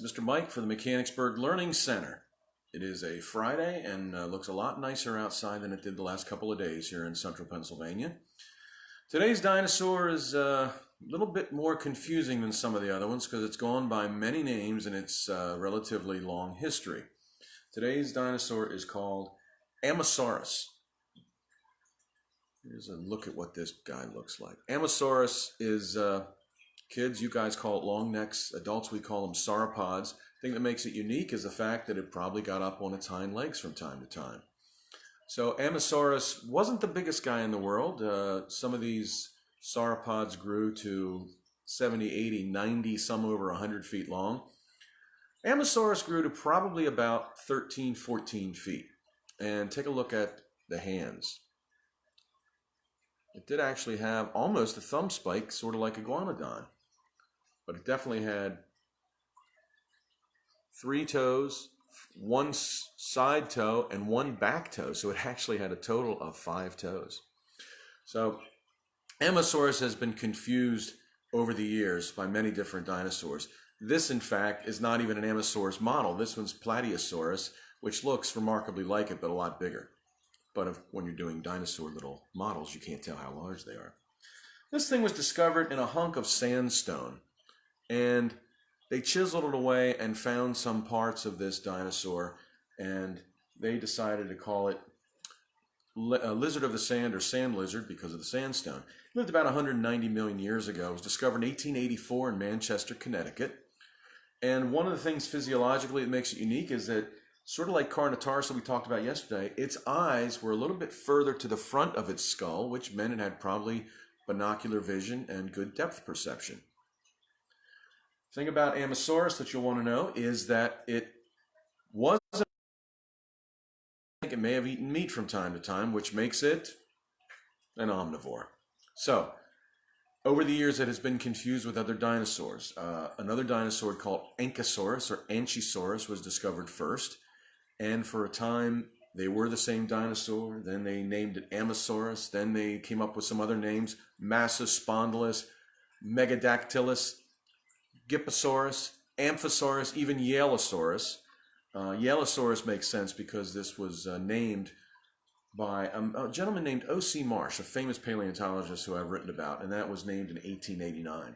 Mr. Mike for the Mechanicsburg Learning Center. It is a Friday and looks a lot nicer outside than it did the last couple of days here in central Pennsylvania. Today's dinosaur is a little bit more confusing than some of the other ones because it's gone by many names and it's relatively long history. Today's dinosaur is called Ammosaurus. Here's a look at what this guy looks like. Ammosaurus is, kids, you guys call it long necks. Adults, we call them sauropods. The thing that makes it unique is the fact that it probably got up on its hind legs from time to time. So Ammosaurus wasn't the biggest guy in the world. Some of these sauropods grew to 70, 80, 90, some over 100 feet long. Ammosaurus grew to probably about 13, 14 feet. And take a look at the hands. It did actually have almost a thumb spike, sort of like Iguanodon. But it definitely had 3 toes, 1 side toe, and 1 back toe. So it actually had a total of 5 toes. So Ammosaurus has been confused over the years by many different dinosaurs. This, in fact, is not even an Ammosaurus model. This one's Plateosaurus, which looks remarkably like it, but a lot bigger. But when you're doing dinosaur little models, you can't tell how large they are. This thing was discovered in a hunk of sandstone. And they chiseled it away and found some parts of this dinosaur. And they decided to call it a lizard of the sand or sand lizard because of the sandstone. It lived about 190 million years ago. It was discovered in 1884 in Manchester, Connecticut. And one of the things physiologically that makes it unique is that, sort of like Carnotaurus that we talked about yesterday, its eyes were a little bit further to the front of its skull, which meant it had probably binocular vision and good depth perception. The thing about Ammosaurus that you'll want to know is that it may have eaten meat from time to time, which makes it an omnivore. So, over the years, it has been confused with other dinosaurs. Another dinosaur called Ankylosaurus or Anchisaurus was discovered first. And for a time, they were the same dinosaur. Then they named it Ammosaurus. Then they came up with some other names: Massospondylus, Megadactylus, Gypasaurus, Amphisaurus, even Yaleosaurus. Yaleosaurus makes sense because this was named by a gentleman named O.C. Marsh, a famous paleontologist who I've written about, and that was named in 1889.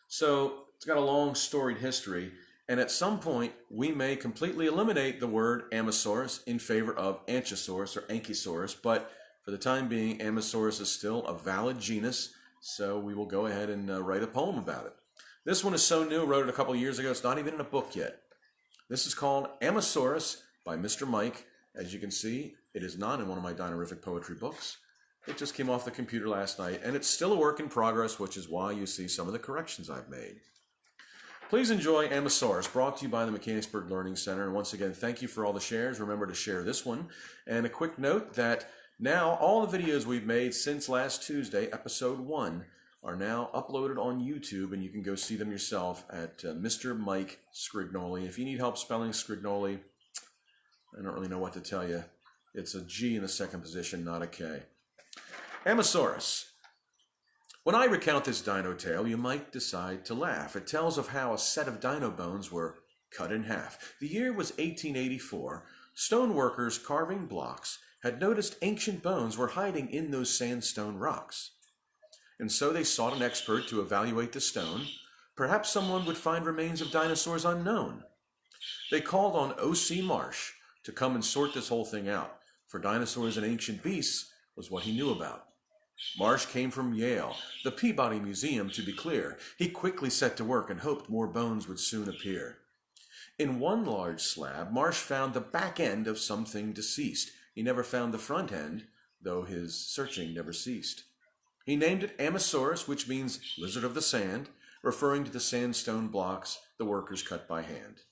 So it's got a long, storied history. And at some point, we may completely eliminate the word Ammosaurus in favor of Anchisaurus or Ankylosaurus, but for the time being, Ammosaurus is still a valid genus, so we will go ahead and write a poem about it. This one is so new, I wrote it a couple years ago, it's not even in a book yet. This is called Ammosaurus by Mr. Mike. As you can see, it is not in one of my Dinorific poetry books. It just came off the computer last night, and it's still a work in progress, which is why you see some of the corrections I've made. Please enjoy Ammosaurus, brought to you by the Mechanicsburg Learning Center. And once again, thank you for all the shares. Remember to share this one. And a quick note that now all the videos we've made since last Tuesday, episode 1, are now uploaded on YouTube, and you can go see them yourself at Mr. Mike Sgrignoli. If you need help spelling Sgrignoli, I don't really know what to tell you. It's a G in the second position, not a K. Ammosaurus. When I recount this dino tale, you might decide to laugh. It tells of how a set of dino bones were cut in half. The year was 1884. Stoneworkers carving blocks had noticed ancient bones were hiding in those sandstone rocks. And so they sought an expert to evaluate the stone. Perhaps someone would find remains of dinosaurs unknown. They called on O.C. Marsh to come and sort this whole thing out, for dinosaurs and ancient beasts was what he knew about. Marsh came from Yale, the Peabody Museum to be clear. He quickly set to work and hoped more bones would soon appear. In one large slab, Marsh found the back end of something deceased. He never found the front end, though his searching never ceased. He named it Ammosaurus, which means lizard of the sand, referring to the sandstone blocks the workers cut by hand.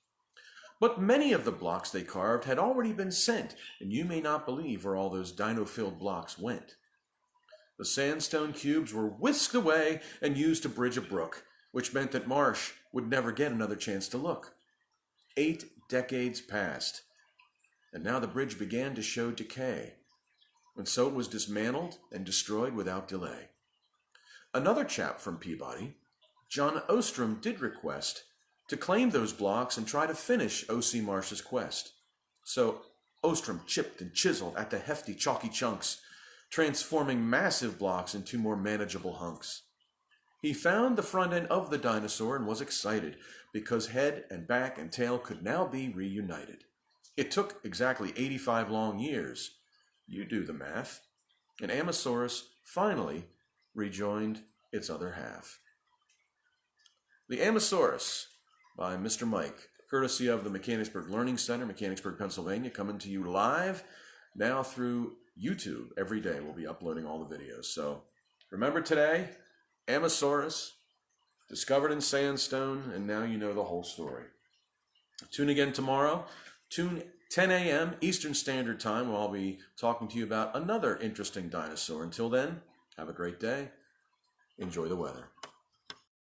But many of the blocks they carved had already been sent, and you may not believe where all those dino-filled blocks went. The sandstone cubes were whisked away and used to bridge a brook, which meant that Marsh would never get another chance to look. 8 decades passed, and now the bridge began to show decay, and so it was dismantled and destroyed without delay. Another chap from Peabody, John Ostrom, did request to claim those blocks and try to finish O.C. Marsh's quest. So Ostrom chipped and chiseled at the hefty, chalky chunks, transforming massive blocks into more manageable hunks. He found the front end of the dinosaur and was excited, because head and back and tail could now be reunited. It took exactly 85 long years. You do the math. And Ammosaurus finally rejoined its other half. The Ammosaurus by Mr. Mike, courtesy of the Mechanicsburg Learning Center, Mechanicsburg, Pennsylvania, coming to you live now through YouTube. Every day we'll be uploading all the videos. So remember today, Ammosaurus, discovered in sandstone, and now you know the whole story. Tune again tomorrow. Tune 10 a.m. Eastern Standard Time, where I'll be talking to you about another interesting dinosaur. Until then, have a great day. Enjoy the weather.